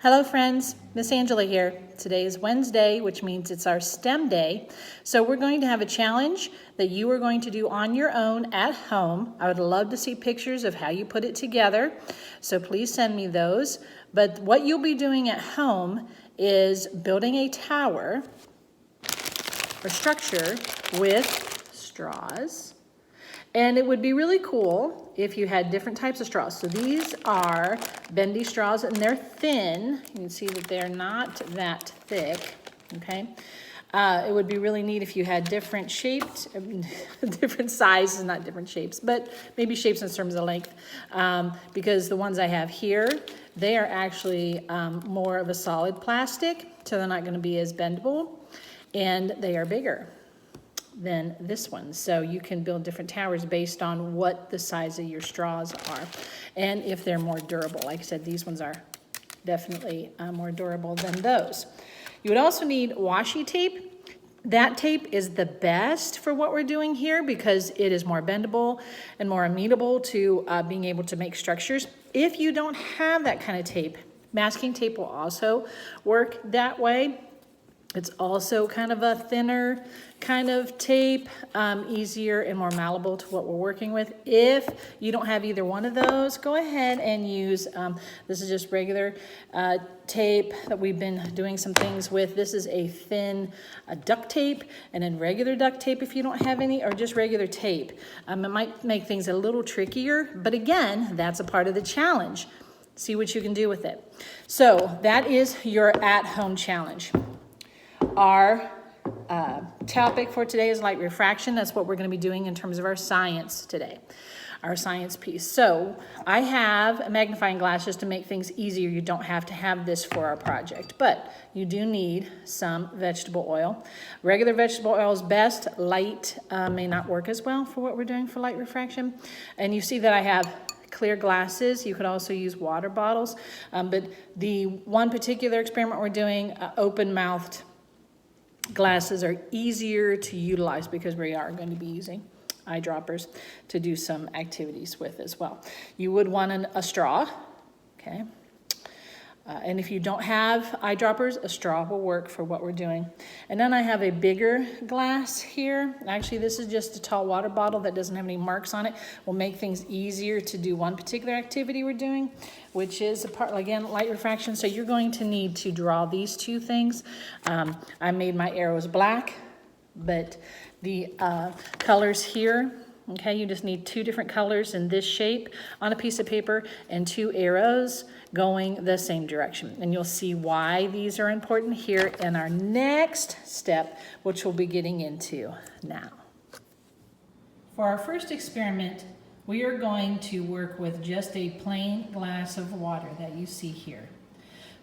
Hello friends, Miss Angela here. Today is Wednesday, which means it's our STEM day. So we're going to have a challenge that you are going to do on your own at home. I would love to see pictures of how you put it together. So please send me those. But what you'll be doing at home is building a tower or structure with straws. And it would be really cool if you had different types of straws. So these are bendy straws and they're thin. You can see that they're not that thick, okay? It would be really neat if you had different shaped, different sizes, not different shapes, but maybe shapes in terms of length. Because the ones I have here, they are actually more of a solid plastic, so they're not gonna be as bendable, and they are bigger than this one. So you can build different towers based on what the size of your straws are and if they're more durable. Like I said, these ones are definitely more durable than those. You would also need washi tape. That tape is the best for what we're doing here because it is more bendable and more amenable to being able to make structures. If you don't have that kind of tape, masking tape will also work that way. It's also kind of a thinner kind of tape, easier and more malleable to what we're working with. If you don't have either one of those, go ahead and use, this is just regular tape that we've been doing some things with. This is a thin duct tape, and then regular duct tape if you don't have any, or just regular tape. It might make things a little trickier, but again, that's a part of the challenge. See what you can do with it. So that is your at-home challenge. Our topic for today is light refraction. That's what we're going to be doing in terms of our science today, our science piece. So I have magnifying glasses to make things easier. You don't have to have this for our project, but you do need some vegetable oil. Regular vegetable oil is best. Light may not work as well for what we're doing for light refraction. And you see that I have clear glasses. You could also use water bottles, but the one particular experiment we're doing, open-mouthed glasses are easier to utilize because we are going to be using eyedroppers to do some activities with as well. You would want a straw, okay? And if you don't have eyedroppers, a straw will work for what we're doing. And then I have a bigger glass here. Actually, this is just a tall water bottle that doesn't have any marks on it. Will make things easier to do one particular activity we're doing, which is, again, light refraction. So you're going to need to draw these two things. I made my arrows black, but the colors here, okay, you just need two different colors in this shape on a piece of paper and two arrows going the same direction. And you'll see why these are important here in our next step, which we'll be getting into now. For our first experiment, we are going to work with just a plain glass of water that you see here.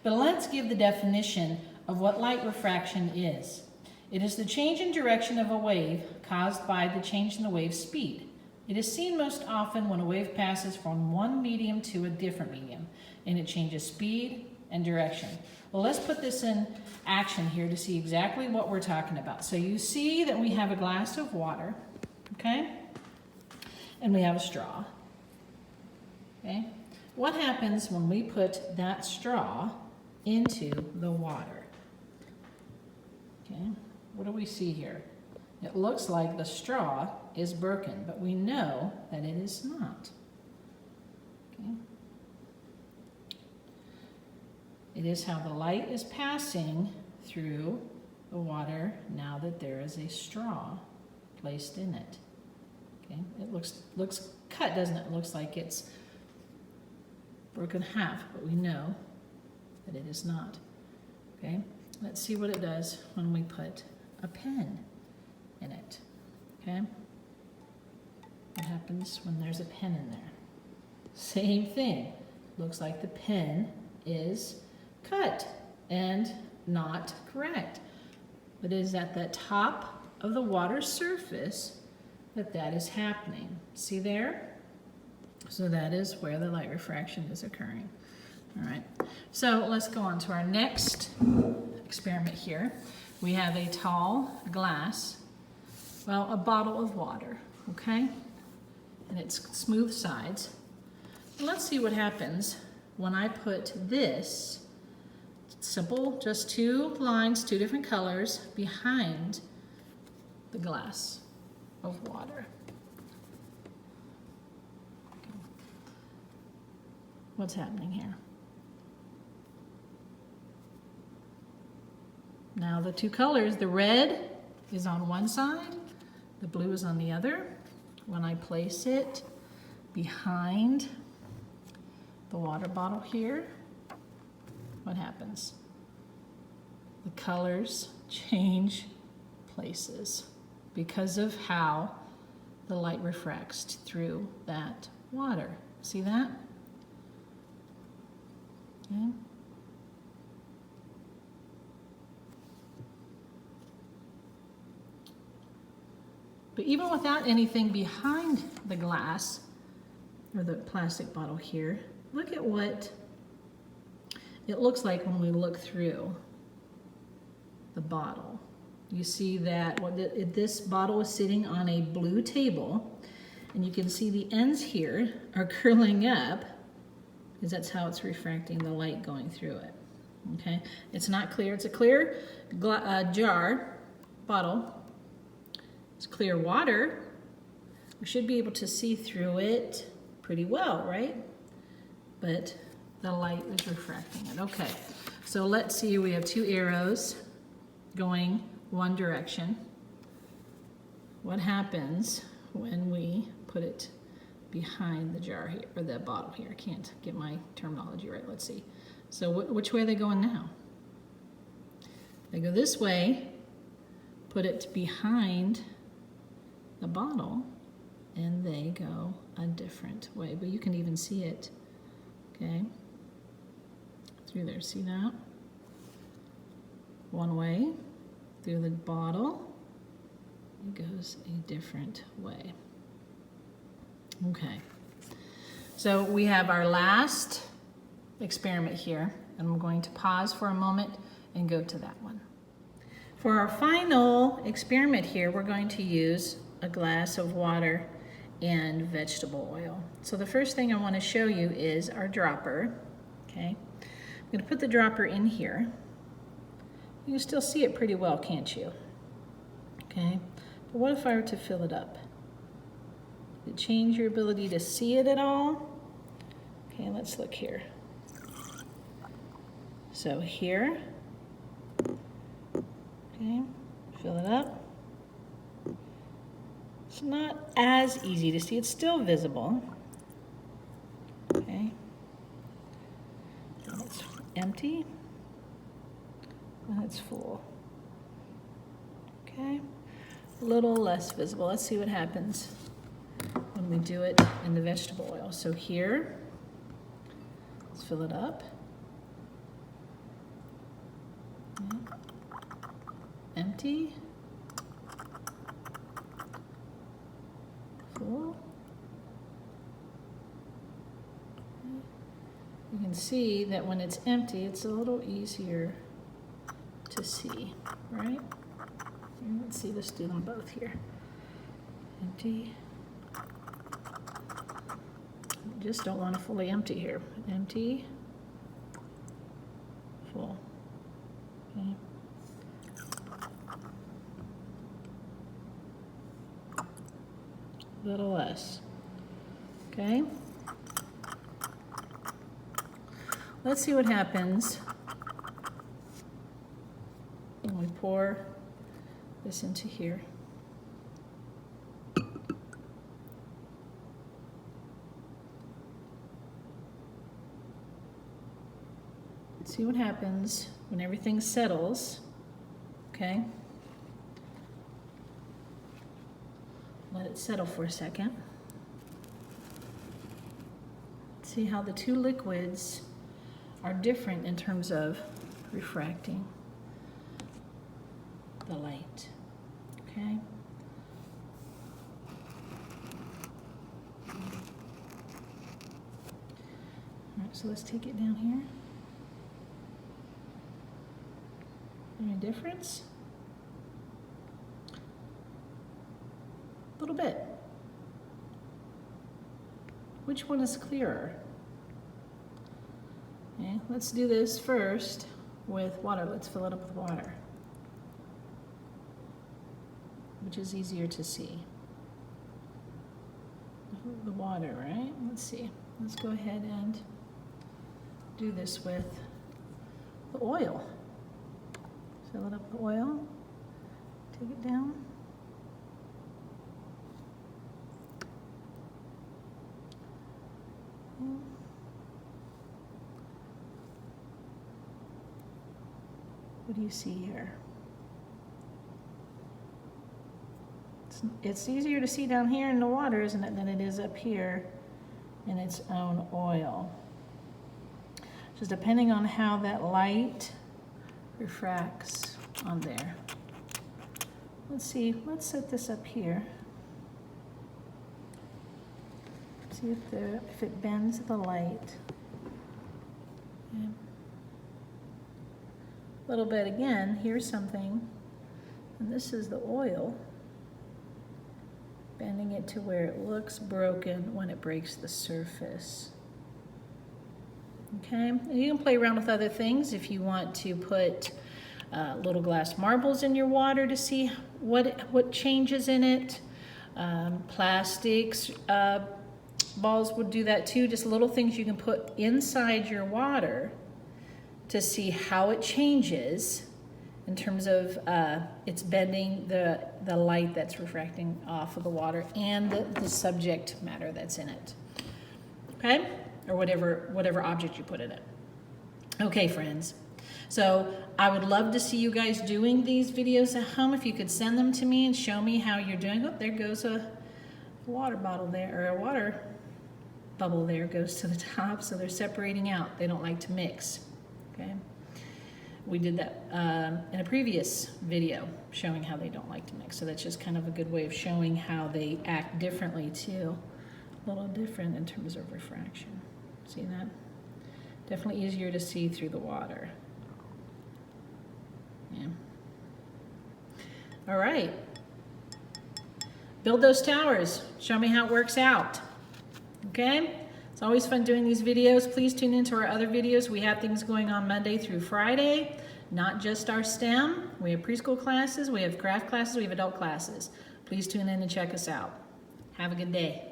But let's give the definition of what light refraction is. It is the change in direction of a wave caused by the change in the wave's speed. It is seen most often when a wave passes from one medium to a different medium, and it changes speed and direction. Well, let's put this in action here to see exactly what we're talking about. So you see that we have a glass of water, okay? And we have a straw, okay? What happens when we put that straw into the water? Okay, what do we see here? It looks like the straw is broken, but we know that it is not. Okay. It is how the light is passing through the water now that there is a straw placed in it. Okay. It looks cut, doesn't it? It looks like it's broken half, but we know that it is not. Okay. Let's see what it does when we put a pen in it. Okay. What happens when there's a pen in there? Same thing. Looks like the pen is cut and not correct. But it is at the top of the water surface that is happening. See there? So that is where the light refraction is occurring. All right. So let's go on to our next experiment here. We have a tall glass, well, a bottle of water, okay? And it's smooth sides. Let's see what happens when I put this Simple, just two lines, two different colors behind the glass of water. Okay. What's happening here? Now the two colors, the red is on one side, the blue is on the other. When I place it behind the water bottle here, what happens? The colors change places because of how the light refracts through that water. See that? Okay. But even without anything behind the glass or the plastic bottle here, look at what it looks like when we look through the bottle. You see that this bottle is sitting on a blue table, and you can see the ends here are curling up because that's how it's refracting the light going through it. Okay, it's not clear. It's a clear bottle. It's clear water. We should be able to see through it pretty well, right? But the light is refracting it. Okay, so let's see, we have two arrows going one direction. What happens when we put it behind the jar here, or the bottle here? I can't get my terminology right. Let's see. So which way are they going now? They go this way, put it behind the bottle, and they go a different way. But you can even see it, okay, through there. See that? One way through the bottle, it goes a different way. Okay, so we have our last experiment here, and I'm going to pause for a moment and go to that one. For our final experiment here, we're going to use a glass of water and vegetable oil. So the first thing I want to show you is our dropper. Okay, I'm going to put the dropper in here. You can still see it pretty well, can't you? Okay, but what if I were to fill it up? Did it change your ability to see it at all? Okay, let's look here. So here, okay, fill it up. It's not as easy to see. It's still visible. Okay. It's empty. And it's full. Okay. A little less visible. Let's see what happens when we do it in the vegetable oil. So here, let's fill it up. Okay. Empty. Full. You can see that when it's empty, it's a little easier to see, right? Let's see, let's do them both here. Empty. Just don't want to fully empty here. Empty. Full. Okay. A little less. Okay. Let's see what happens when we pour this into here. See what happens when everything settles, okay? Let it settle for a second. See how the two liquids are different in terms of refracting the light, okay? All right, so let's take it down here. Any difference? A little bit. Which one is clearer? Okay, let's do this first with water. Let's fill it up with water, which is easier to see. The water, right? Let's see. Let's go ahead and do this with the oil. Fill it up with oil. Take it down. What do you see here? It's easier to see down here in the water, isn't it, than it is up here in its own oil. Just depending on how that light refracts on there. Let's see, let's set this up here. See if it bends the light. Okay. A little bit again, here's something, and this is the oil, bending it to where it looks broken when it breaks the surface. Okay, and you can play around with other things if you want to put little glass marbles in your water to see what changes in it. Plastics balls would do that too, just little things you can put inside your water to see how it changes in terms of it's bending the light that's refracting off of the water and the subject matter that's in it, okay? Or whatever object you put in it. Okay, friends. So I would love to see you guys doing these videos at home. If you could send them to me and show me how you're doing. Oh, there goes a water bottle there, or a water bubble there goes to the top, so they're separating out. They don't like to mix, okay? We did that in a previous video showing how they don't like to mix. So that's just kind of a good way of showing how they act differently too. A little different in terms of refraction. See that? Definitely easier to see through the water. Yeah. All right. Build those towers. Show me how it works out. Okay? It's always fun doing these videos. Please tune into our other videos. We have things going on Monday through Friday, not just our STEM. We have preschool classes, we have craft classes, we have adult classes. Please tune in and check us out. Have a good day.